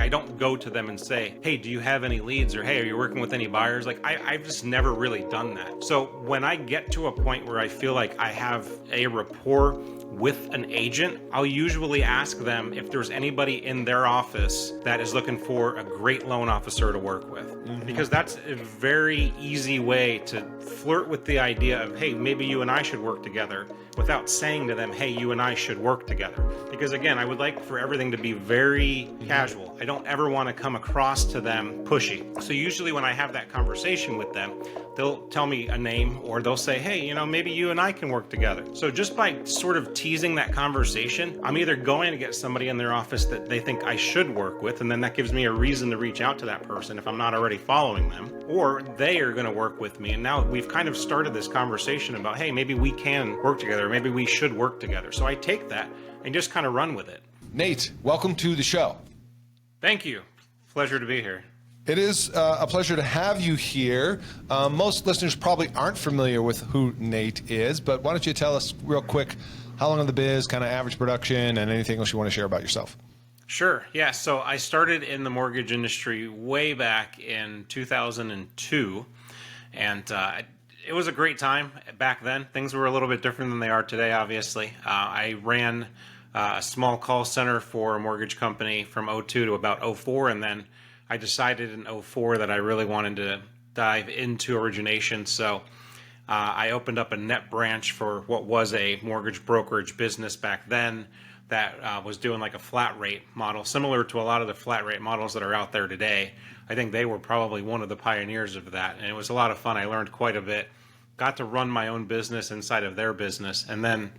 I don't go to them and say, hey, do you have any leads? Or hey, are you working with any buyers? Like I've just never really done that. So when I get to a point where I feel like I have a rapport with an agent, I'll usually ask them if there's anybody in their office that is looking for a great loan officer to work with. Because that's a very easy way to flirt with the idea of, hey, maybe you and I should work together, without saying to them, hey, you and I should work together. Because again, I would like for everything to be very casual. I don't ever want to come across to them pushy. So usually when I have that conversation with them, they'll tell me a name, or they'll say, hey, you know, maybe you and I can work together. So just by sort of teasing that conversation, I'm either going to get somebody in their office that they think I should work with, and then that gives me a reason to reach out to that person if I'm not already following them, or they are going to work with me. And now we've kind of started this conversation about, hey, maybe we can work together, maybe we should work together. So I take that and just kind of run with it. Nate, welcome to the show. Thank you. Pleasure to be here. It is a pleasure to have you here. Most listeners probably aren't familiar with who Nate is, but why don't you tell us real quick how long in the biz, kind of average production, and anything else you want to share about yourself? Sure. Yeah. So I started in the mortgage industry way back in 2002, and it was a great time back then. Things were a little bit different than they are today, obviously. I ran a small call center for a mortgage company from '02 to about '04, and then I decided in '04 that I really wanted to dive into origination. So I opened up a net branch for what was a mortgage brokerage business back then that was doing like a flat rate model, similar to a lot of the flat rate models that are out there today. I think they were probably one of the pioneers of that. And it was a lot of fun. I learned quite a bit, got to run my own business inside of their business. And then,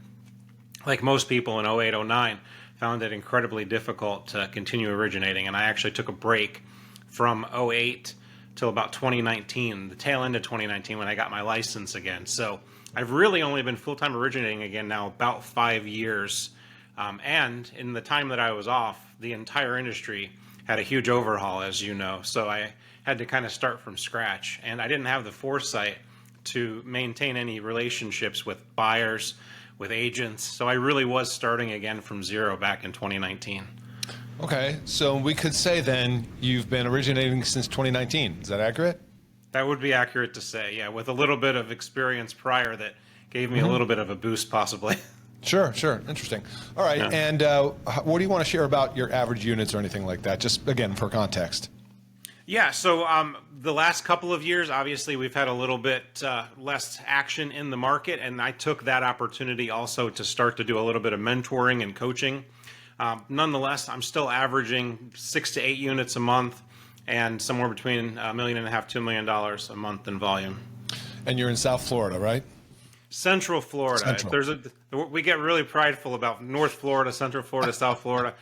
like most people in '08, '09, found it incredibly difficult to continue originating. And I actually took a break from '08 till about 2019, the tail end of 2019 when I got my license again. So I've really only been full-time originating again now about 5 years. And in the time that I was off, the entire industry had a huge overhaul, as you know. So I had to kind of start from scratch. And I didn't have the foresight to maintain any relationships with buyers, with agents. So I really was starting again from zero back in 2019. Okay, so we could say then you've been originating since 2019. Is that accurate? That would be accurate to say, yeah, with a little bit of experience prior that gave me a little bit of a boost possibly. Sure. Interesting. All right, yeah. And what do you want to share about your average units or anything like that, just again for context? Yeah, so the last couple of years, obviously, we've had a little bit less action in the market, and I took that opportunity also to start to do a little bit of mentoring and coaching. Nonetheless, I'm still averaging 6 to 8 units a month and somewhere between $1.5 million, $2 million a month in volume. And you're in South Florida, right? Central Florida. We get really prideful about North Florida, Central Florida, South Florida.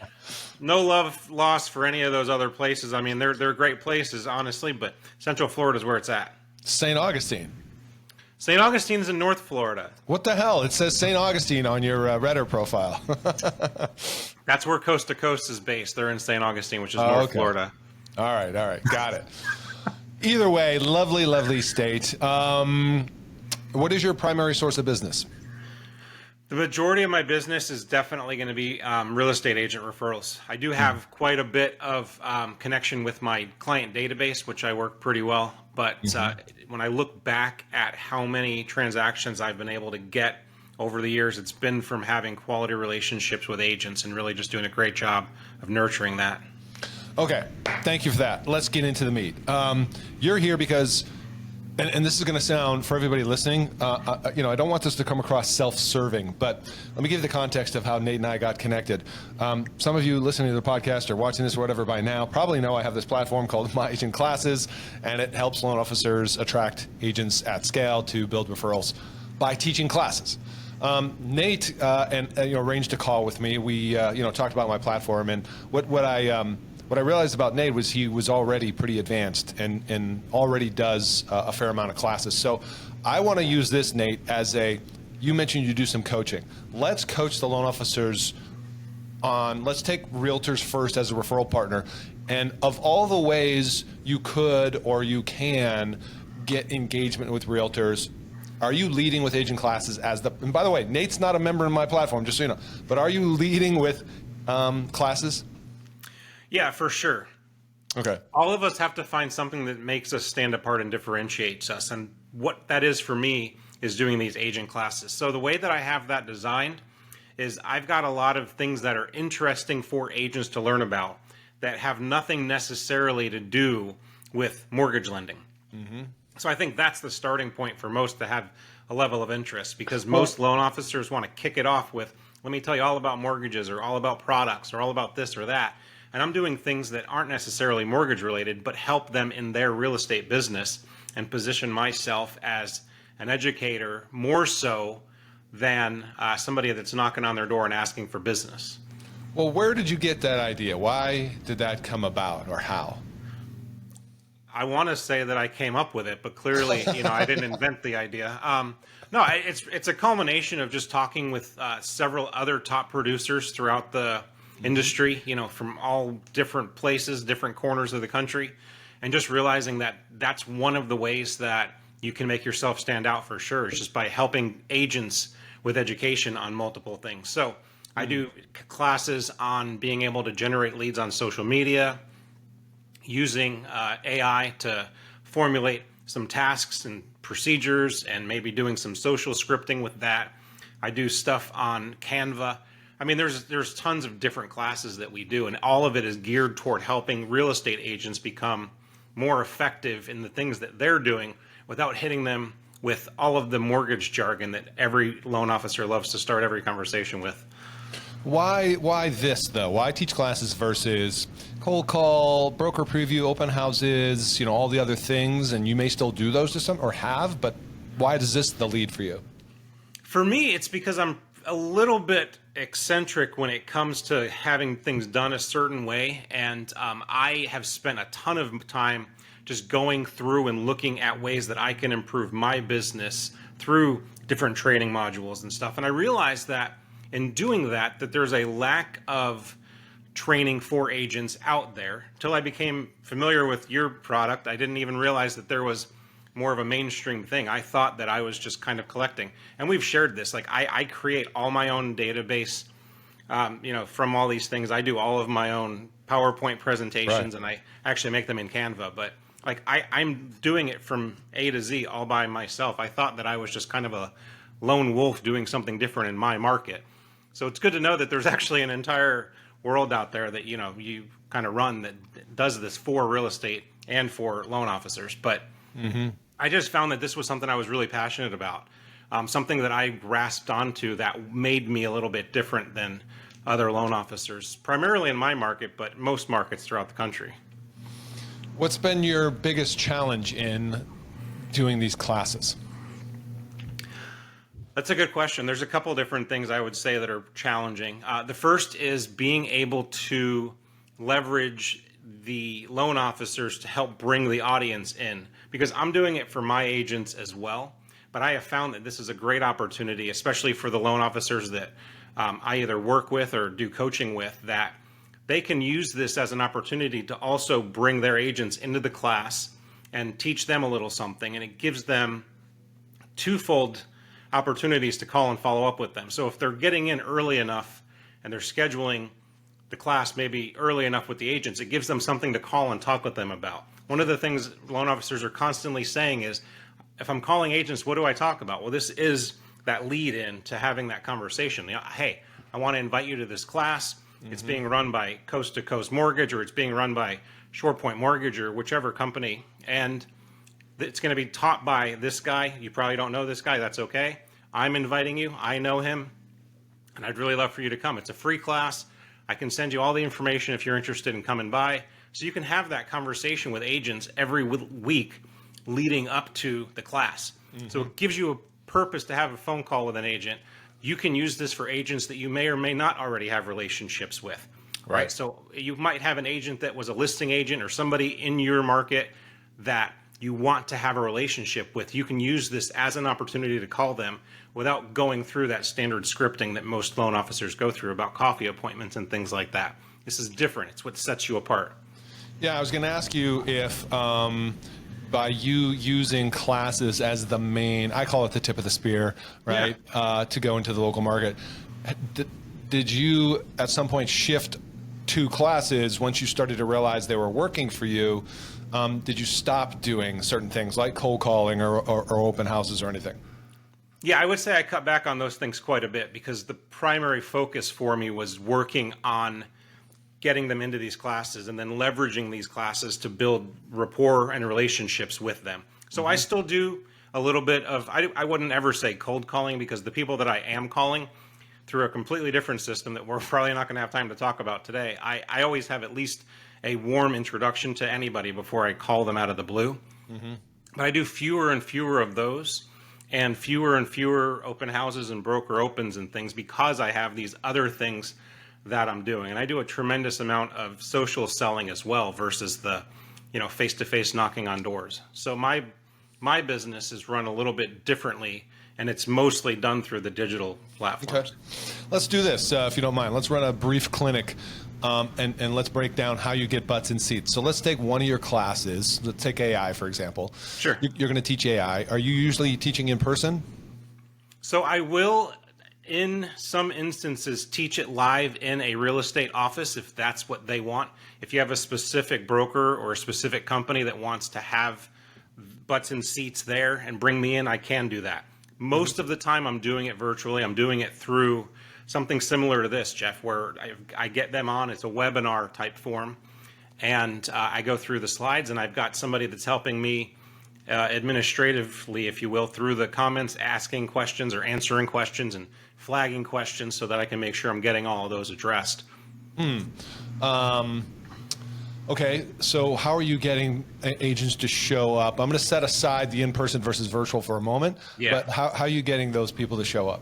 No love lost for any of those other places. I mean, they're great places, honestly, but Central Florida is where it's at. St. Augustine. St. Augustine's in North Florida. What the hell? It says St. Augustine on your Redder profile. That's where Coast to Coast is based. They're in St. Augustine, which is North Florida. All right. Got it. Either way, lovely state. What is your primary source of business? The majority of my business is definitely going to be real estate agent referrals. I do have quite a bit of connection with my client database, which I work pretty well. But when I look back at how many transactions I've been able to get over the years, it's been from having quality relationships with agents and really just doing a great job of nurturing that. Okay, thank you for that. Let's get into the meat. You're here because, and this is going to sound, for everybody listening, I don't want this to come across self-serving, but let me give you the context of how Nate and I got connected. Some of you listening to the podcast or watching this or whatever by now probably know I have this platform called My Agent Classes, and it helps loan officers attract agents at scale to build referrals by teaching classes. Nate arranged a call with me. We talked about my platform, and what I realized about Nate was he was already pretty advanced and already does a fair amount of classes. So I want to use this, Nate, as you mentioned you do some coaching. Let's coach the loan officers let's take realtors first as a referral partner. And of all the ways you could or you can get engagement with realtors, are you leading with agent classes and by the way, Nate's not a member of my platform, just so you know, but are you leading with classes? Yeah, for sure. Okay. All of us have to find something that makes us stand apart and differentiates us. And what that is for me is doing these agent classes. So the way that I have that designed is I've got a lot of things that are interesting for agents to learn about that have nothing necessarily to do with mortgage lending. So I think that's the starting point for most to have a level of interest, because most loan officers want to kick it off with, let me tell you all about mortgages or all about products or all about this or that. And I'm doing things that aren't necessarily mortgage related, but help them in their real estate business, and position myself as an educator more so than somebody that's knocking on their door and asking for business. Well, where did you get that idea? Why did that come about, or how? I want to say that I came up with it, but clearly, I didn't invent the idea. No, it's a culmination of just talking with several other top producers throughout the industry, from all different places, different corners of the country, and just realizing that that's one of the ways that you can make yourself stand out for sure, is just by helping agents with education on multiple things. So I do classes on being able to generate leads on social media, using AI to formulate some tasks and procedures, and maybe doing some social scripting with that. I do stuff on Canva. I mean, there's tons of different classes that we do, and all of it is geared toward helping real estate agents become more effective in the things that they're doing without hitting them with all of the mortgage jargon that every loan officer loves to start every conversation with. Why this though? Why teach classes versus cold call, broker preview, open houses, all the other things? And you may still do those to some, or have, but why is this the lead for you? For me, it's because I'm a little bit eccentric when it comes to having things done a certain way. And I have spent a ton of time just going through and looking at ways that I can improve my business through different training modules and stuff. And I realized that in doing that there's a lack of training for agents out there. Until I became familiar with your product, I didn't even realize that there was more of a mainstream thing. I thought that I was just kind of collecting. And we've shared this. Like I create all my own database, from all these things. I do all of my own PowerPoint presentations, Right. and I actually make them in Canva. But like I'm doing it from A to Z all by myself. I thought that I was just kind of a lone wolf doing something different in my market. So it's good to know that there's actually an entire world out there that you kind of run that does this for real estate and for loan officers. But I just found that this was something I was really passionate about, something that I grasped onto that made me a little bit different than other loan officers, primarily in my market, but most markets throughout the country. What's been your biggest challenge in doing these classes? That's a good question. There's a couple of different things I would say that are challenging. The first is being able to leverage the loan officers to help bring the audience in, because I'm doing it for my agents as well. But I have found that this is a great opportunity, especially for the loan officers that I either work with or do coaching with, that they can use this as an opportunity to also bring their agents into the class and teach them a little something. And it gives them twofold opportunities to call and follow up with them. So if they're getting in early enough and they're scheduling the class maybe early enough with the agents, it gives them something to call and talk with them about. One of the things loan officers are constantly saying is, if I'm calling agents, what do I talk about? Well, this is that lead in to having that conversation. Hey, I want to invite you to this class. It's being run by Coast to Coast Mortgage, or it's being run by ShorePoint Mortgage, or whichever company. And it's going to be taught by this guy. You probably don't know this guy. That's okay. I'm inviting you. I know him, and I'd really love for you to come. It's a free class. I can send you all the information if you're interested in coming by. So you can have that conversation with agents every week leading up to the class. So it gives you a purpose to have a phone call with an agent. You can use this for agents that you may or may not already have relationships with. Right. So you might have an agent that was a listing agent or somebody in your market that you want to have a relationship with. You can use this as an opportunity to call them without going through that standard scripting that most loan officers go through about coffee appointments and things like that. This is different. It's what sets you apart. Yeah, I was going to ask you if by you using classes as the main, I call it the tip of the spear, right, to go into the local market, did you at some point shift 2 classes, once you started to realize they were working for you, did you stop doing certain things like cold calling or open houses or anything? Yeah, I would say I cut back on those things quite a bit because the primary focus for me was working on getting them into these classes and then leveraging these classes to build rapport and relationships with them. So I still do a little bit of, I wouldn't ever say cold calling, because the people that I am calling through a completely different system that we're probably not going to have time to talk about today, I always have at least a warm introduction to anybody before I call them out of the blue. But I do fewer and fewer of those and fewer open houses and broker opens and things because I have these other things that I'm doing. And I do a tremendous amount of social selling as well versus the, face-to-face knocking on doors. So my business is run a little bit differently, and it's mostly done through the digital platforms. Okay. Let's do this, if you don't mind. Let's run a brief clinic, and let's break down how you get butts in seats. So let's take one of your classes. Let's take AI, for example. Sure. You're going to teach AI. Are you usually teaching in person? So I will, in some instances, teach it live in a real estate office if that's what they want. If you have a specific broker or a specific company that wants to have butts in seats there and bring me in, I can do that. Most of the time I'm doing it virtually. I'm doing it through something similar to this, Jeff, where I get them on. It's a webinar type form, and I go through the slides, and I've got somebody that's helping me administratively, if you will, through the comments, asking questions or answering questions and flagging questions so that I can make sure I'm getting all of those addressed. Okay, so how are you getting agents to show up? I'm going to set aside the in-person versus virtual for a moment, but how are you getting those people to show up?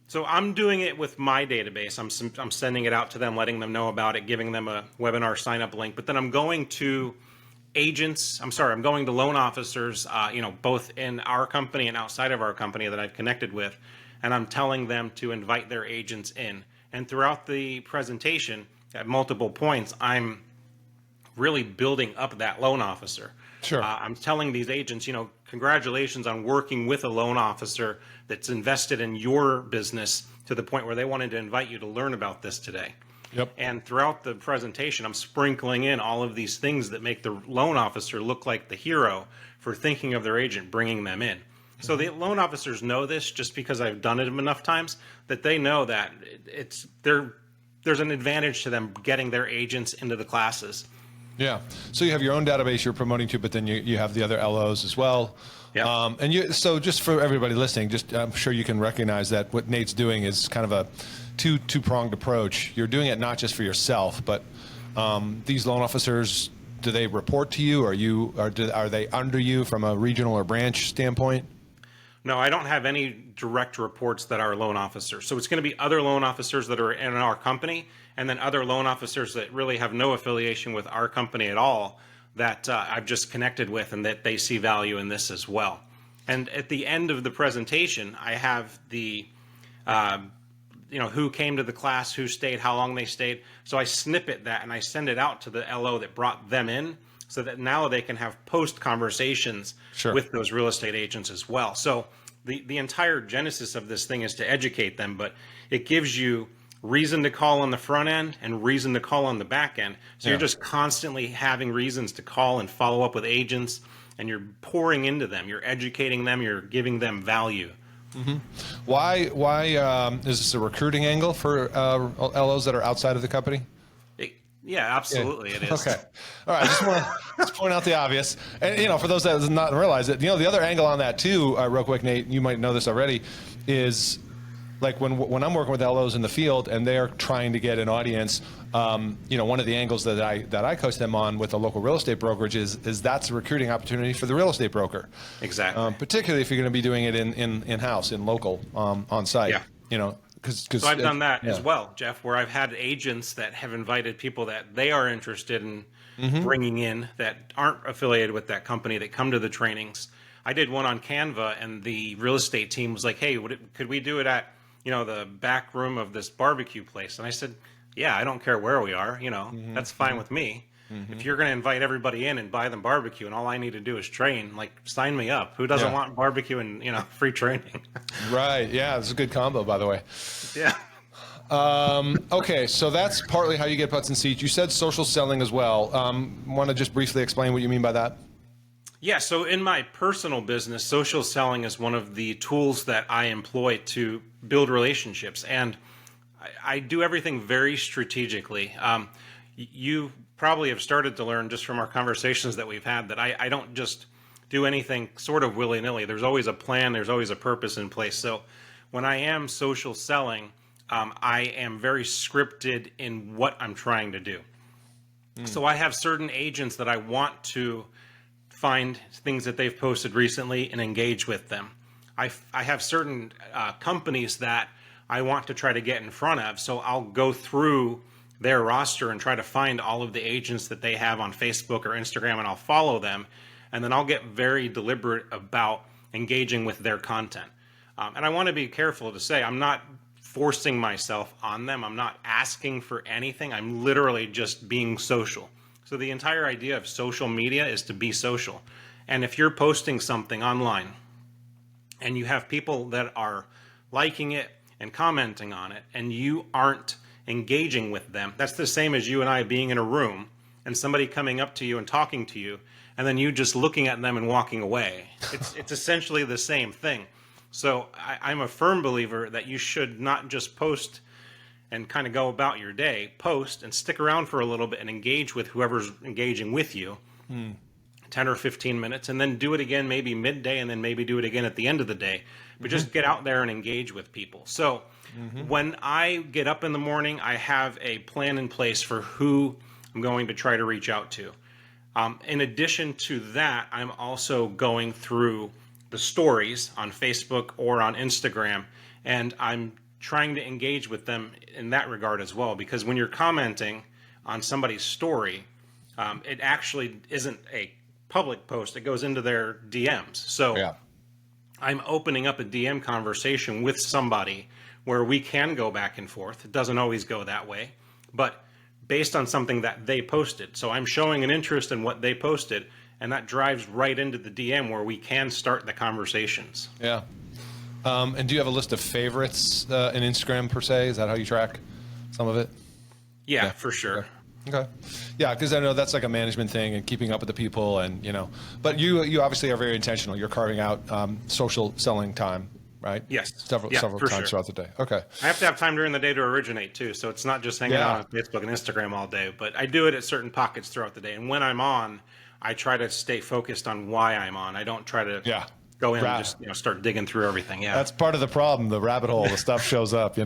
So I'm doing it with my database. I'm sending it out to them, letting them know about it, giving them a webinar sign-up link. But then I'm going to I'm going to loan officers, both in our company and outside of our company that I've connected with, and I'm telling them to invite their agents in. And throughout the presentation, at multiple points, I'm really building up that loan officer. Sure. I'm telling these agents, congratulations on working with a loan officer that's invested in your business to the point where they wanted to invite you to learn about this today. Yep. And throughout the presentation, I'm sprinkling in all of these things that make the loan officer look like the hero for thinking of their agent, bringing them in. So the loan officers know this just because I've done it enough times that they know that there's an advantage to them getting their agents into the classes. Yeah. So you have your own database you're promoting to, but then you have the other LOs as well. Yeah. So just for everybody listening, I'm sure you can recognize that what Nate's doing is kind of a two-pronged approach. You're doing it not just for yourself, but these loan officers, do they report to you? Are they under you from a regional or branch standpoint? No, I don't have any direct reports that are loan officers. So it's going to be other loan officers that are in our company, and then other loan officers that really have no affiliation with our company at all that I've just connected with, and that they see value in this as well. And at the end of the presentation, I have the, who came to the class, who stayed, how long they stayed. So I snippet that and I send it out to the LO that brought them in, so that now they can have post conversations with those real estate agents as well. So the entire genesis of this thing is to educate them, but it gives you reason to call on the front end and reason to call on the back end. So you're just constantly having reasons to call and follow up with agents, and you're pouring into them, you're educating them, you're giving them value. Mm-hmm. Why is this a recruiting angle for LOs that are outside of the company? Yeah, absolutely, it is. Okay. All right. I just want to point out the obvious. And, for those that does not realize it, the other angle on that too, real quick, Nate, you might know this already, is like when I'm working with LOs in the field and they're trying to get an audience, one of the angles that I coach them on with a local real estate brokerage is that's a recruiting opportunity for the real estate broker. Exactly. Particularly if you're going to be doing it in-house, in local, on site. Yeah. So I've done that as well, Jeff, where I've had agents that have invited people that they are interested in bringing in that aren't affiliated with that company that come to the trainings. I did one on Canva, and the real estate team was like, hey, could we do it at, the back room of this barbecue place? And I said, yeah, I don't care where we are, that's fine with me. If you're going to invite everybody in and buy them barbecue and all I need to do is train, sign me up. Who doesn't want barbecue and, free training? Right. Yeah. It's a good combo, by the way. Yeah. Okay, so that's partly how you get butts in seats. You said social selling as well. Want to just briefly explain what you mean by that? Yeah, so in my personal business, social selling is one of the tools that I employ to build relationships. And I do everything very strategically. You probably have started to learn just from our conversations that we've had that I don't just do anything sort of willy-nilly. There's always a plan, there's always a purpose in place. So when I am social selling, I am very scripted in what I'm trying to do. So I have certain agents that I want to find things that they've posted recently and engage with them. I have certain companies that I want to try to get in front of. So I'll go through their roster and try to find all of the agents that they have on Facebook or Instagram, and I'll follow them. And then I'll get very deliberate about engaging with their content. And I want to be careful to say I'm not forcing myself on them. I'm not asking for anything. I'm literally just being social. So the entire idea of social media is to be social. And if you're posting something online and you have people that are liking it and commenting on it and you aren't engaging with them, that's the same as you and I being in a room and somebody coming up to you and talking to you and then you just looking at them and walking away. It's essentially the same thing. So I'm a firm believer that you should not just post and kind of go about your day, post and stick around for a little bit and engage with whoever's engaging with you, 10 or 15 minutes, and then do it again maybe midday and then maybe do it again at the end of the day. But just get out there and engage with people. So when I get up in the morning, I have a plan in place for who I'm going to try to reach out to. In addition to that, I'm also going through the stories on Facebook or on Instagram, and I'm trying to engage with them in that regard as well, because when you're commenting on somebody's story, it actually isn't a public post. It goes into their DMs. So Yeah. I'm opening up a DM conversation with somebody where we can go back and forth. It doesn't always go that way, but based on something that they posted. So I'm showing an interest in what they posted, and that drives right into the DM where we can start the conversations. Yeah. And do you have a list of favorites in Instagram per se? Is that how you track some of it? Yeah, for sure. Okay. Yeah, because I know that's like a management thing and keeping up with the people, and But you obviously are very intentional. You're carving out social selling time, right? Yes. Several times throughout the day. Okay. I have to have time during the day to originate too, so it's not just hanging out on Facebook and Instagram all day. But I do it at certain pockets throughout the day, and when I'm on, I try to stay focused on why I'm on. I don't try to go in and just start digging through everything. Yeah, that's part of the problem. The rabbit hole. The stuff shows up.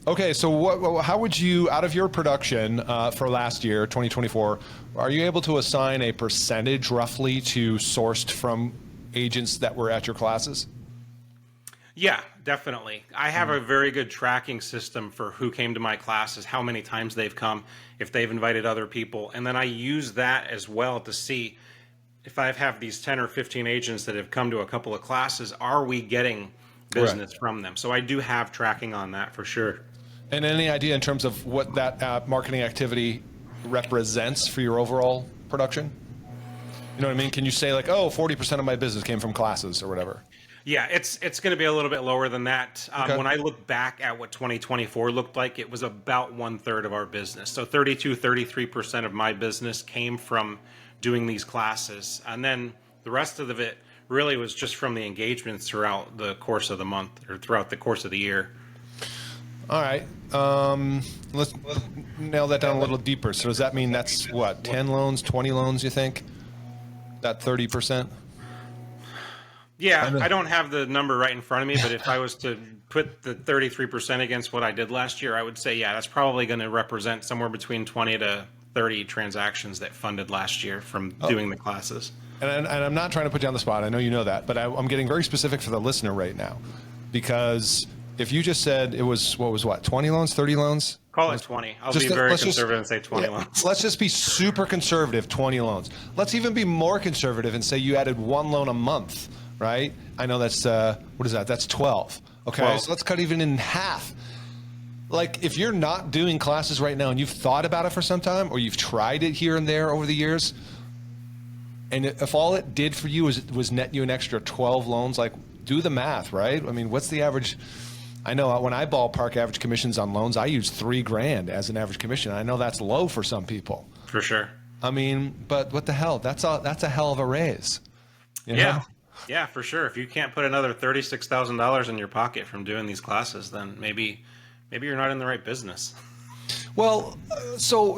Okay, so how would you, out of your production for last year, 2024, are you able to assign a percentage roughly to sourced from agents that were at your classes? Yeah, definitely. I have a very good tracking system for who came to my classes, how many times they've come, if they've invited other people. And then I use that as well to see if I have these 10 or 15 agents that have come to a couple of classes, are we getting business from them? So I do have tracking on that for sure. And any idea in terms of what that marketing activity represents for your overall production? You know what I mean? Can you say like, 40% of my business came from classes or whatever? Yeah, it's going to be a little bit lower than that. Okay. When I look back at what 2024 looked like, it was about 1/3 of our business. So 33% of my business came from doing these classes. And then the rest of it really was just from the engagements throughout the course of the month or throughout the course of the year. All right. Let's nail that down a little deeper. So does that mean that's what, 10 loans, 20 loans, you think? That 30%? Yeah, I don't have the number right in front of me, but if I was to put the 33% against what I did last year, I would say, yeah, that's probably going to represent somewhere between 20 to 30 transactions that funded last year from doing the classes. And I'm not trying to put you on the spot. I know you know that, but I'm getting very specific for the listener right now, because if you just said it was, 20 loans, 30 loans? Call it 20. I'll be very conservative and say 20 loans. Let's just be super conservative, 20 loans. Let's even be more conservative and say you added 1 loan a month, right? I know that's, what is that? That's 12. Okay, 12. So let's cut even in half. Like, if you're not doing classes right now and you've thought about it for some time, or you've tried it here and there over the years, and if all it did for you was net you an extra 12 loans, like, do the math, right? I mean, what's the average? I know when I ballpark average commissions on loans, I use $3,000 as an average commission. I know that's low for some people. For sure. I mean, but what the hell? That's a hell of a raise. You know? Yeah. Yeah, for sure. If you can't put another $36,000 in your pocket from doing these classes, then maybe you're not in the right business. Well, so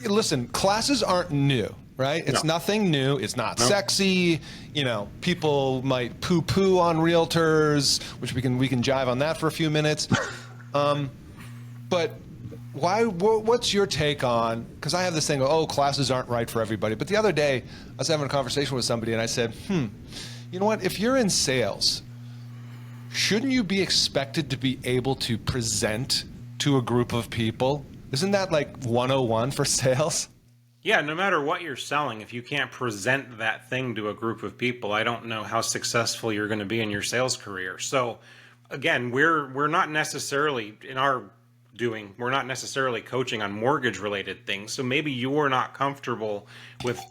listen, classes aren't new, right? It's No. nothing new. It's not sexy. You know, people might poo-poo on realtors, which we can jive on that for a few minutes. But why? What's your take on? Because I have this thing. Oh, classes aren't right for everybody. But the other day, I was having a conversation with somebody, and I said, you know what? If you're in sales, shouldn't you be expected to be able to present to a group of people? Isn't that like 101 for sales? Yeah, no matter what you're selling, if you can't present that thing to a group of people, I don't know how successful you're going to be in your sales career. So again, we're not necessarily we're not necessarily coaching on mortgage related things. So maybe you're not comfortable with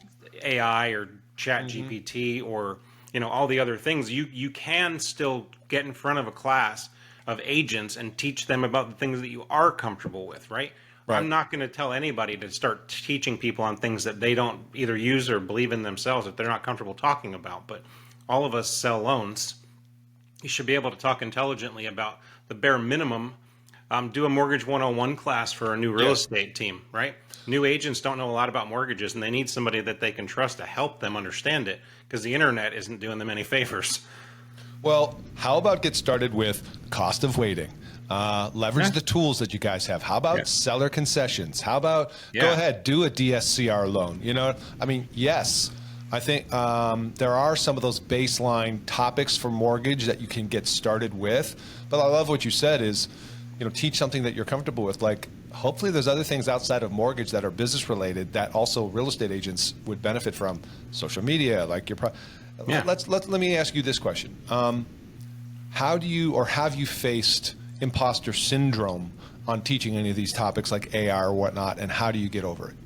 AI or Chat GPT or all the other things. You can still get in front of a class of agents and teach them about the things that you are comfortable with, right? I'm not going to tell anybody to start teaching people on things that they don't either use or believe in themselves that they're not comfortable talking about. But all of us sell loans. You should be able to talk intelligently about the bare minimum. Do a mortgage 101 class for a new real estate team, right? New agents don't know a lot about mortgages, and they need somebody that they can trust to help them understand it, because the internet isn't doing them any favors. Well, how about get started with cost of waiting? Leverage the tools that you guys have. How about seller concessions? How about go ahead, do a DSCR loan? I mean, yes, I think there are some of those baseline topics for mortgage that you can get started with. But I love what you said is, teach something that you're comfortable with. Like, hopefully there's other things outside of mortgage that are business related that also real estate agents would benefit from. Social media, like let me ask you this question. How do you, or have you faced imposter syndrome on teaching any of these topics like AR or whatnot, and how do you get over it?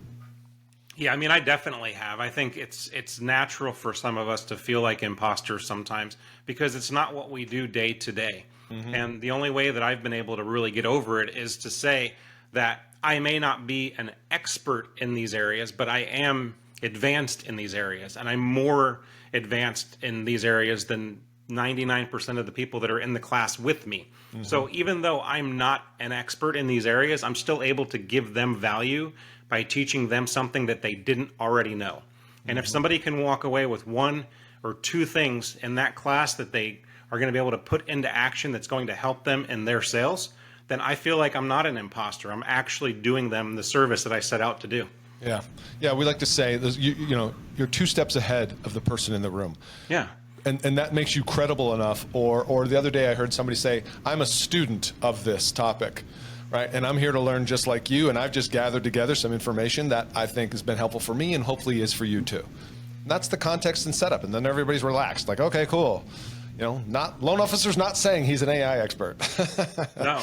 Yeah, I mean, I definitely have. I think it's natural for some of us to feel like imposters sometimes because it's not what we do day to day. And the only way that I've been able to really get over it is to say that I may not be an expert in these areas, but I am advanced in these areas, and I'm more advanced in these areas than 99% of the people that are in the class with me. So even though I'm not an expert in these areas, I'm still able to give them value by teaching them something that they didn't already know. And if somebody can walk away with one or two things in that class that they are going to be able to put into action that's going to help them in their sales, then I feel like I'm not an imposter. I'm actually doing them the service that I set out to do. Yeah. We like to say, you're 2 steps ahead of the person in the room. Yeah. And that makes you credible enough. Or the other day I heard somebody say, I'm a student of this topic, right? And I'm here to learn just like you. And I've just gathered together some information that I think has been helpful for me and hopefully is for you too. And that's the context and setup. And then everybody's relaxed. Like, okay, cool. Not loan officer's not saying he's an AI expert. No.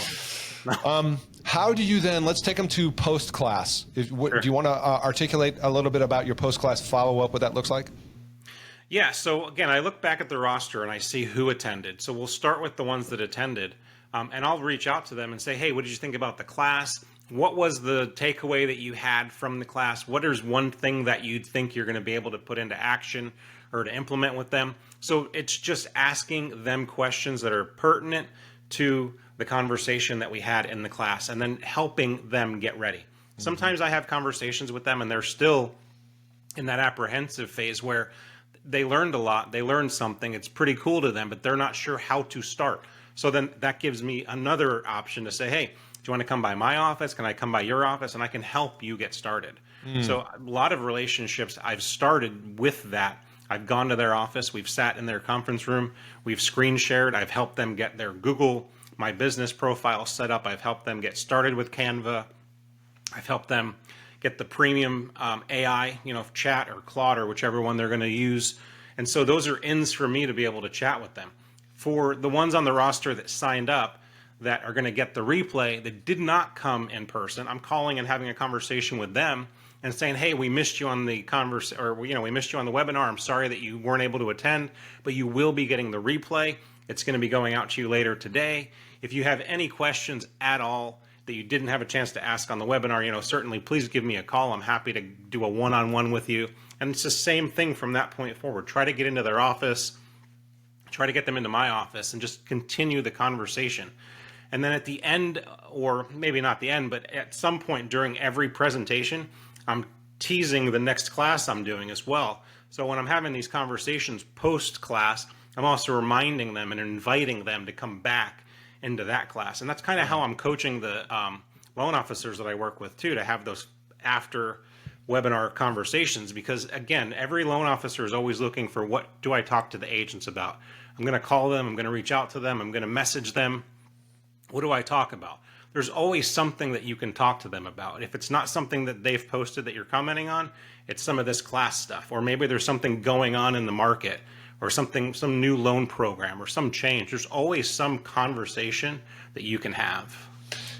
How do you then, let's take them to post-class. Do you want to articulate a little bit about your post-class follow-up, what that looks like? Yeah, so again, I look back at the roster and I see who attended. So we'll start with the ones that attended, and I'll reach out to them and say, hey, what did you think about the class? What was the takeaway that you had from the class? What is one thing that you think you're going to be able to put into action or to implement with them? So it's just asking them questions that are pertinent to the conversation that we had in the class and then helping them get ready. Sometimes I have conversations with them and they're still in that apprehensive phase where they learned a lot, they learned something, it's pretty cool to them, but they're not sure how to start. So then that gives me another option to say, hey, do you want to come by my office? Can I come by your office? And I can help you get started. So a lot of relationships I've started with that. I've gone to their office, we've sat in their conference room, we've screen shared, I've helped them get their Google My Business profile set up, I've helped them get started with Canva, I've helped them get the premium AI, Chat or Claude or whichever one they're going to use. And so those are ins for me to be able to chat with them. For the ones on the roster that signed up that are going to get the replay that did not come in person, I'm calling and having a conversation with them and saying, hey, we missed you on the we missed you on the webinar. I'm sorry that you weren't able to attend, but you will be getting the replay. It's going to be going out to you later today. if you have any questions at all that you didn't have a chance to ask on the webinar, certainly please give me a call. I'm happy to do a one-on-one with you. And it's the same thing from that point forward. Try to get into their office, try to get them into my office, and just continue the conversation. And then at the end, or maybe not the end, but at some point during every presentation, I'm teasing the next class I'm doing as well. So when I'm having these conversations post-class, I'm also reminding them and inviting them to come back into that class. And that's kind of how I'm coaching the loan officers that I work with too, to have those after webinar conversations, because again, every loan officer is always looking for, what do I talk to the agents about? I'm going to call them, I'm going to reach out to them, I'm going to message them. What do I talk about? There's always something that you can talk to them about. If it's not something that they've posted that you're commenting on, it's some of this class stuff, or maybe there's something going on in the market, or something, some new loan program, or some change. There's always some conversation that you can have.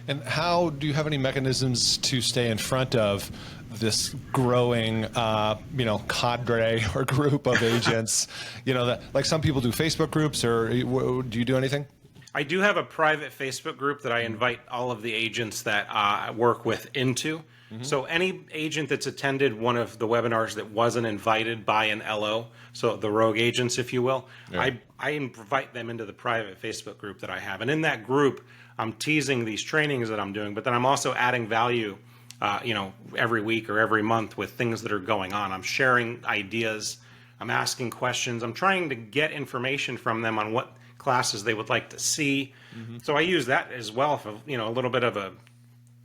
And how do you have any mechanisms to stay in front of this growing, cadre or group of agents? That, like some people do Facebook groups, or do you do anything? I do have a private Facebook group that I invite all of the agents that I work with into. So any agent that's attended one of the webinars that wasn't invited by an LO, so the rogue agents, if you will, yeah. I invite them into the private Facebook group that I have. And in that group, I'm teasing these trainings that I'm doing, but then I'm also adding value, every week or every month with things that are going on. I'm sharing ideas. I'm asking questions. I'm trying to get information from them on what classes they would like to see. So I use that as well for, a little bit of a,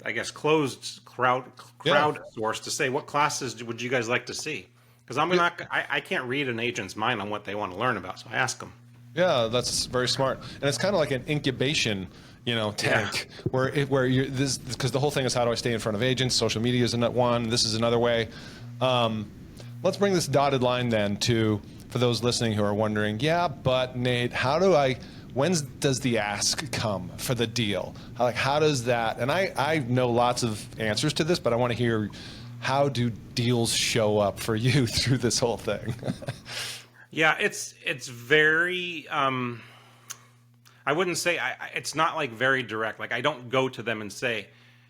I guess, closed crowd source to say, what classes would you guys like to see? Because I can't read an agent's mind on what they want to learn about, so I ask them. Yeah, that's very smart. And it's kind of like an incubation, tank, where you're this, because the whole thing is, how do I stay in front of agents? Social media is one. This is another way. Let's bring this dotted line then for those listening who are wondering, yeah, but Nate, when does the ask come for the deal? How does that, and I know lots of answers to this, but I want to hear, how do deals show up for you through this whole thing? Yeah, it's very, I wouldn't say, it's not like very direct. Like I don't go to them and say,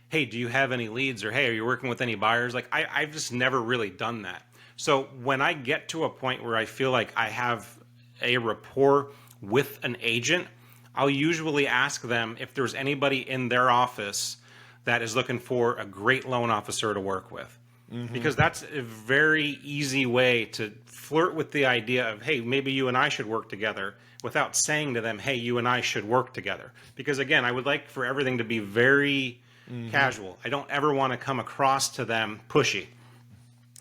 hey, do you have any leads? Or hey, are you working with any buyers? Like I've just never really done that. So when I get to a point where I feel like I have a rapport with an agent, I'll usually ask them if there's anybody in their office that is looking for a great loan officer to work with. Because that's a very easy way to flirt with the idea of, hey, maybe you and I should work together, without saying to them, hey, you and I should work together. Because again, I would like for everything to be very casual. I don't ever want to come across to them pushy.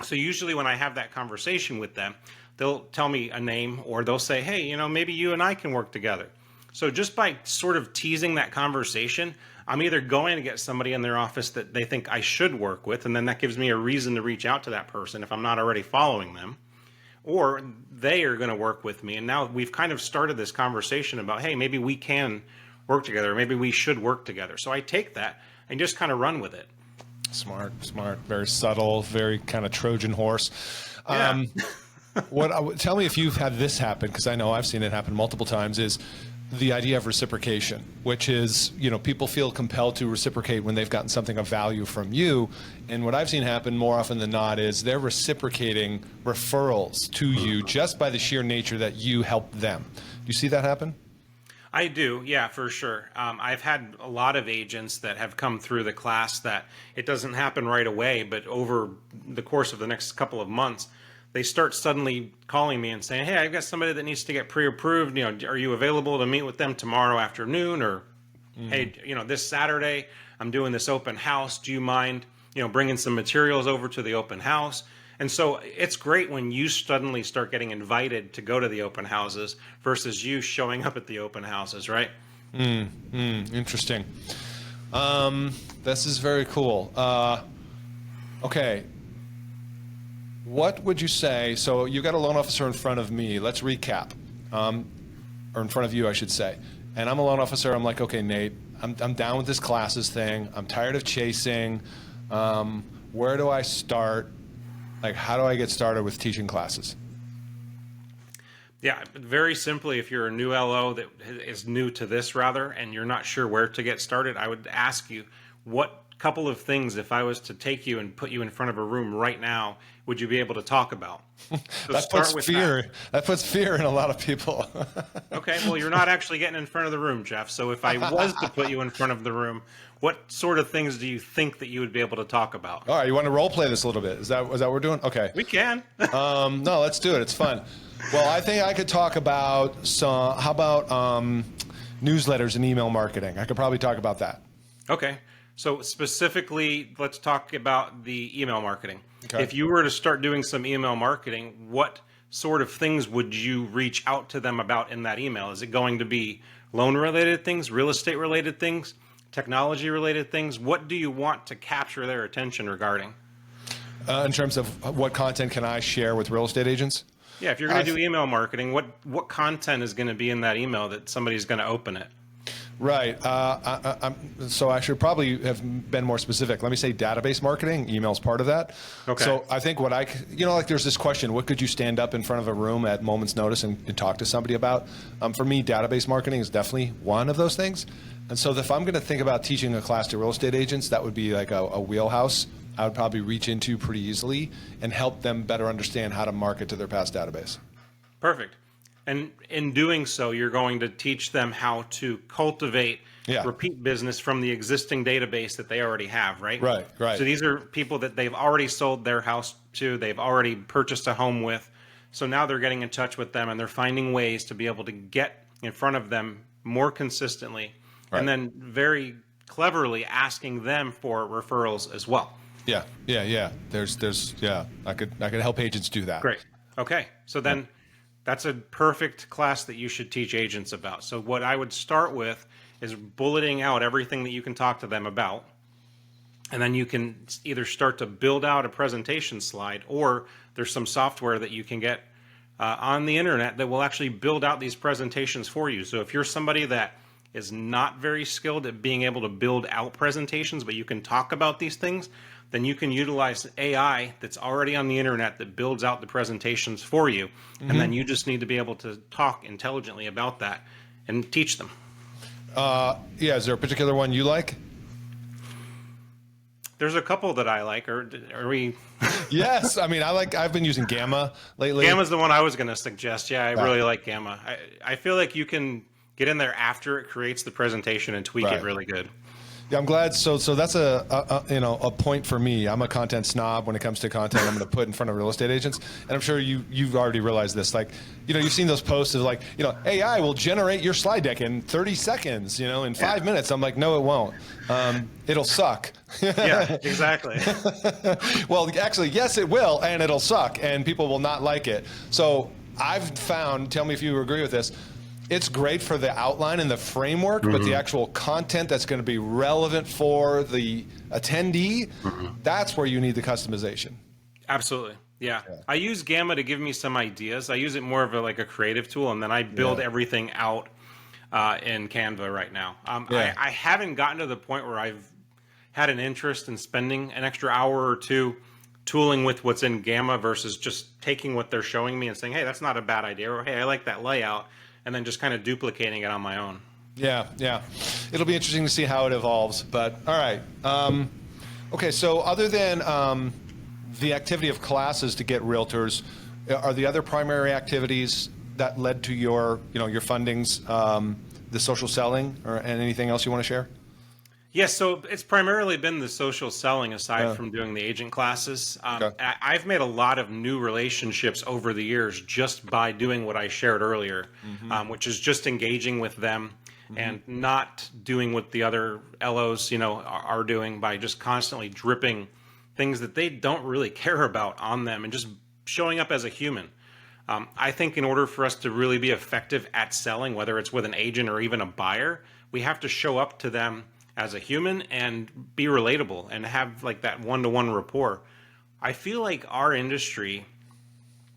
So usually when I have that conversation with them, they'll tell me a name, or they'll say, hey, maybe you and I can work together. So just by sort of teasing that conversation, I'm either going to get somebody in their office that they think I should work with, and then that gives me a reason to reach out to that person if I'm not already following them, or they are going to work with me. And now we've kind of started this conversation about, hey, maybe we can work together, or maybe we should work together. So I take that and just kind of run with it. Smart, very subtle, very kind of Trojan horse. Yeah. Tell me if you've had this happen, because I know I've seen it happen multiple times, is the idea of reciprocation, which is, people feel compelled to reciprocate when they've gotten something of value from you. And what I've seen happen more often than not is they're reciprocating referrals to you just by the sheer nature that you helped them. Do you see that happen? I do, yeah, for sure. I've had a lot of agents that have come through the class that it doesn't happen right away, but over the course of the next couple of months, they start suddenly calling me and saying, hey, I've got somebody that needs to get pre-approved. Are you available to meet with them tomorrow afternoon? Or, hey, this Saturday, I'm doing this open house. Do you mind, bringing some materials over to the open house? And so it's great when you suddenly start getting invited to go to the open houses versus you showing up at the open houses, right? Interesting. This is very cool. Okay. What would you say? So you've got a loan officer in front of me. Let's recap. Or in front of you, I should say. And I'm a loan officer. I'm like, okay, Nate, I'm down with this classes thing. I'm tired of chasing. Where do I start? How do I get started with teaching classes? Yeah, but very simply, if you're a new LO that is new to this rather, and you're not sure where to get started, I would ask you, what couple of things, if I was to take you and put you in front of a room right now, would you be able to talk about? So That puts start with fear. that. That puts fear in a lot of people. Okay, well, you're not actually getting in front of the room, Jeff. So if I was to put you in front of the room, what sort of things do you think that you would be able to talk about? All right, you want to role play this a little bit? Is that what we're doing? Okay. We can. No, let's do it. It's fun. Well, I think I could talk about some. How about newsletters and email marketing? I could probably talk about that. Okay. So specifically, let's talk about the email marketing. Okay. If you were to start doing some email marketing, what sort of things would you reach out to them about in that email? Is it going to be loan related things, real estate related things, technology related things? What do you want to capture their attention regarding? In terms of what content can I share with real estate agents? Yeah, if you're going to do email marketing, what content is going to be in that email that somebody's going to open it? Right. So I should probably have been more specific. Let me say database marketing. Email's part of that. Okay. So I think like there's this question, what could you stand up in front of a room at moment's notice and talk to somebody about? For me, database marketing is definitely one of those things. And so if I'm going to think about teaching a class to real estate agents, that would be like a wheelhouse I would probably reach into pretty easily and help them better understand how to market to their past database. Perfect. And in doing so, you're going to teach them how to cultivate repeat business from the existing database that they already have, right? Right. So these are people that they've already sold their house to, they've already purchased a home with. So now they're getting in touch with them and they're finding ways to be able to get in front of them more consistently, and then very cleverly asking them for referrals as well. Yeah. I could help agents do that. Great. Okay. So then that's a perfect class that you should teach agents about. So what I would start with is bulleting out everything that you can talk to them about. And then you can either start to build out a presentation slide, or there's some software that you can get on the internet that will actually build out these presentations for you. So if you're somebody that is not very skilled at being able to build out presentations, but you can talk about these things, then you can utilize AI that's already on the internet that builds out the presentations for you. Mm-hmm. And then you just need to be able to talk intelligently about that and teach them. Is there a particular one you like? There's a couple that I like. Are we? Yes. I mean, I've been using Gamma lately. Gamma's the one I was going to suggest. Yeah, I really like Gamma. I feel like you can get in there after it creates the presentation and tweak it really good. Yeah, I'm glad. So that's a point for me. I'm a content snob when it comes to content I'm going to put in front of real estate agents, and I'm sure you've already realized this. Like, you've seen those posts of like, AI will generate your slide deck in 30 seconds. In 5 minutes. I'm like, no, it won't. It'll suck. Yeah, exactly. Well, actually, yes, it will, and it'll suck, and people will not like it. So I've found. Tell me if you agree with this. It's great for the outline and the framework, but the actual content that's going to be relevant for the attendee, that's where you need the customization. Absolutely. Yeah. I use Gamma to give me some ideas. I use it more of a creative tool, and then I build everything out in Canva right now. I haven't gotten to the point where I've had an interest in spending an extra hour or two tooling with what's in Gamma versus just taking what they're showing me and saying, hey, that's not a bad idea, or hey, I like that layout, and then just kind of duplicating it on my own. Yeah. It'll be interesting to see how it evolves. But all right. Okay. So other than the activity of classes to get realtors, are the other primary activities that led to your fundings, the social selling, and anything else you want to share? Yes, so it's primarily been the social selling aside from doing the agent classes. I've made a lot of new relationships over the years just by doing what I shared earlier, which is just engaging with them and not doing what the other LOs, are doing by just constantly dripping things that they don't really care about on them and just showing up as a human. I think in order for us to really be effective at selling, whether it's with an agent or even a buyer, we have to show up to them as a human and be relatable and have that one-to-one rapport. I feel like our industry,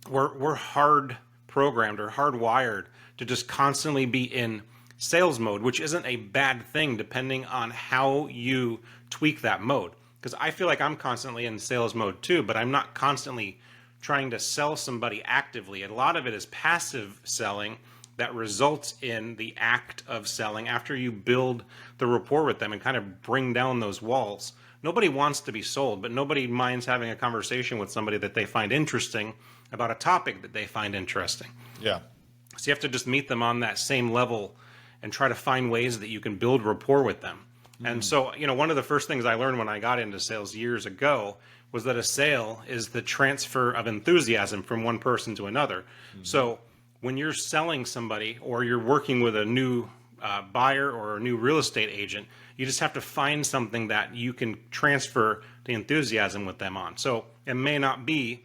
we're hard programmed or hardwired to just constantly be in sales mode, which isn't a bad thing depending on how you tweak that mode. Because I feel like I'm constantly in sales mode too, but I'm not constantly trying to sell somebody actively. A lot of it is passive selling that results in the act of selling after you build the rapport with them and kind of bring down those walls. Nobody wants to be sold, but nobody minds having a conversation with somebody that they find interesting about a topic that they find interesting. Yeah. So you have to just meet them on that same level and try to find ways that you can build rapport with them. And so, one of the first things I learned when I got into sales years ago was that a sale is the transfer of enthusiasm from one person to another. So when you're selling somebody or you're working with a new buyer or a new real estate agent, you just have to find something that you can transfer the enthusiasm with them on. So it may not be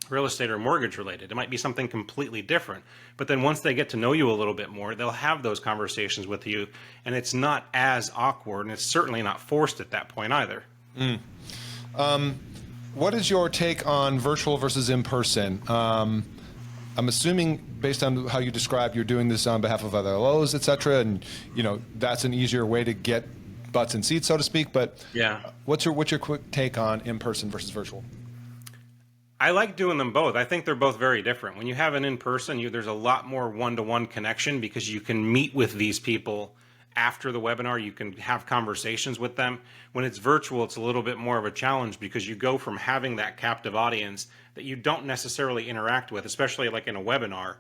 real estate or mortgage related. It might be something completely different. But then once they get to know you a little bit more, they'll have those conversations with you, and it's not as awkward, and it's certainly not forced at that point either. What is your take on virtual versus in person? I'm assuming, based on how you describe, you're doing this on behalf of other LOs, et cetera, and that's an easier way to get butts in seats, so to speak. But Yeah. what's your quick take on in person versus virtual? I like doing them both. I think they're both very different. When you have an in-person, there's a lot more one-to-one connection because you can meet with these people after the webinar. You can have conversations with them. When it's virtual, it's a little bit more of a challenge because you go from having that captive audience that you don't necessarily interact with, especially like in a webinar,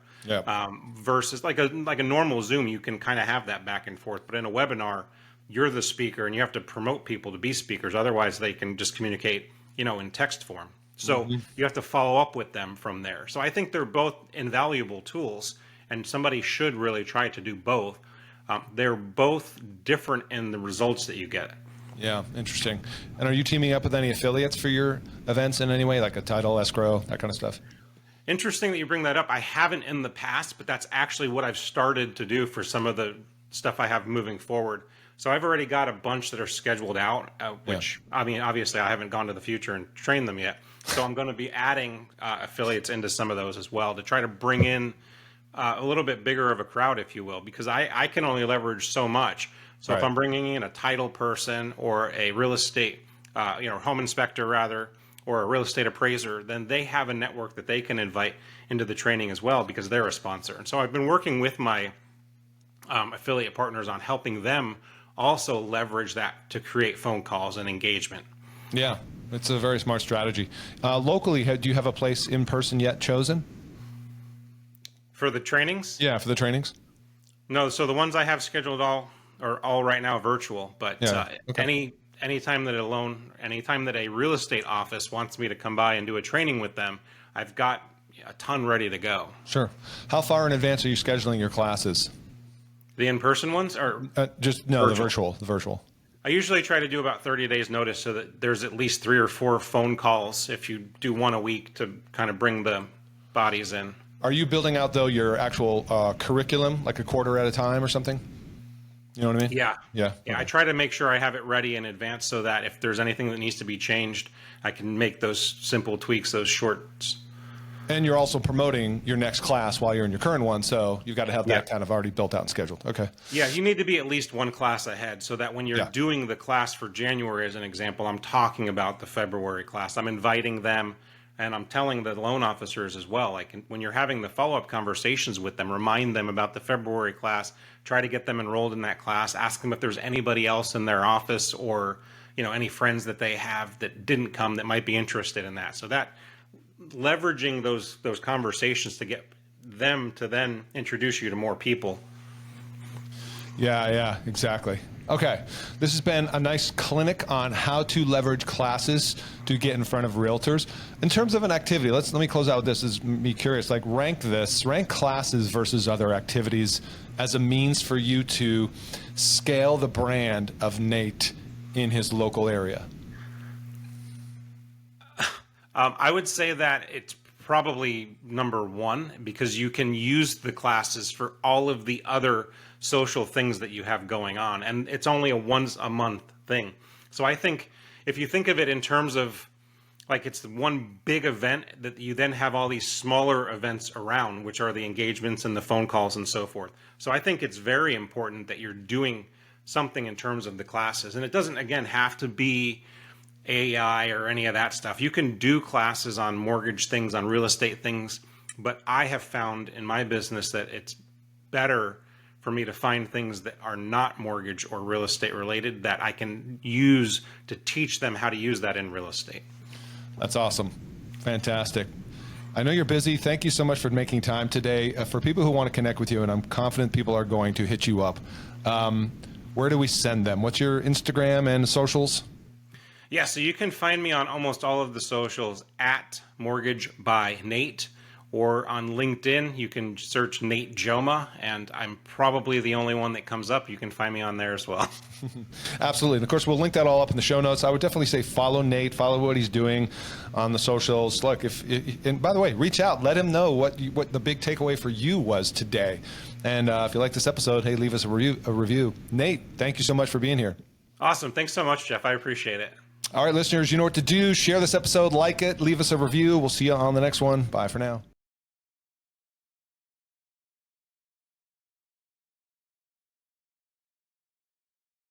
versus like a normal Zoom. You can kind of have that back and forth, but in a webinar, you're the speaker and you have to promote people to be speakers. Otherwise, they can just communicate, in text form. So you have to follow up with them from there. So I think they're both invaluable tools, and somebody should really try to do both. They're both different in the results that you get. Yeah, interesting. And are you teaming up with any affiliates for your events in any way, like a title, escrow, that kind of stuff? Interesting that you bring that up. I haven't in the past, but that's actually what I've started to do for some of the stuff I have moving forward. So I've already got a bunch that are scheduled out, which, obviously I haven't gone to the future and trained them yet. So I'm going to be adding affiliates into some of those as well to try to bring in a little bit bigger of a crowd, if you will, because I can only leverage so much. So if I'm bringing in a title person or a real estate, home inspector rather, or a real estate appraiser, then they have a network that they can invite into the training as well because they're a sponsor. And so I've been working with my affiliate partners on helping them also leverage that to create phone calls and engagement. Yeah, it's a very smart strategy. Locally, do you have a place in person yet chosen? For the trainings? Yeah, for the trainings? No, so the ones I have scheduled are all right now virtual, but anytime that a real estate office wants me to come by and do a training with them, I've got a ton ready to go. Sure. How far in advance are you scheduling your classes? The in-person ones or the virtual? The virtual. I usually try to do about 30 days notice so that there's at least 3 or 4 phone calls if you do one a week to kind of bring the bodies in. Are you building out, though, your actual curriculum, like a quarter at a time or something? You know what I mean? Yeah. Yeah. Okay. Okay. I try to make sure I have it ready in advance so that if there's anything that needs to be changed, I can make those simple tweaks, those shorts. And you're also promoting your next class while you're in your current one, so you've got to have that kind of already built out and scheduled. Okay. Yeah, you need to be at least one class ahead so that when you're doing the class for January, as an example, I'm talking about the February class. I'm inviting them, and I'm telling the loan officers as well, like when you're having the follow-up conversations with them, remind them about the February class, try to get them enrolled in that class, ask them if there's anybody else in their office or, any friends that they have that didn't come that might be interested in that. So that leveraging those conversations to get them to then introduce you to more people. Yeah, exactly. Okay, this has been a nice clinic on how to leverage classes to get in front of realtors. In terms of an activity, let me close out with this. Is me curious, like rank classes versus other activities as a means for you to scale the brand of Nate in his local area. I would say that it's probably number 1 because you can use the classes for all of the other social things that you have going on, and it's only a once a month thing. So I think if you think of it in terms of like it's the one big event that you then have all these smaller events around, which are the engagements and the phone calls and so forth. So I think it's very important that you're doing something in terms of the classes, and it doesn't again have to be AI or any of that stuff. You can do classes on mortgage things, on real estate things, but I have found in my business that it's better for me to find things that are not mortgage or real estate related that I can use to teach them how to use that in real estate. That's awesome. Fantastic. I know you're busy. Thank you so much for making time today. For people who want to connect with you, and I'm confident people are going to hit you up, where do we send them? What's your Instagram and socials? Yeah, so you can find me on almost all of the socials at Mortgage by Nate, or on LinkedIn, you can search Nate Jomaa, and I'm probably the only one that comes up. You can find me on there as well. Absolutely. And of course, we'll link that all up in the show notes. I would definitely say follow Nate, follow what he's doing on the socials. Look, and by the way, reach out, let him know what the big takeaway for you was today. And if you like this episode, hey, leave us a review. Nate, thank you so much for being here. Awesome. Thanks so much, Jeff. I appreciate it. All right, listeners, you know what to do. Share this episode, like it, leave us a review. We'll see you on the next one. Bye for now.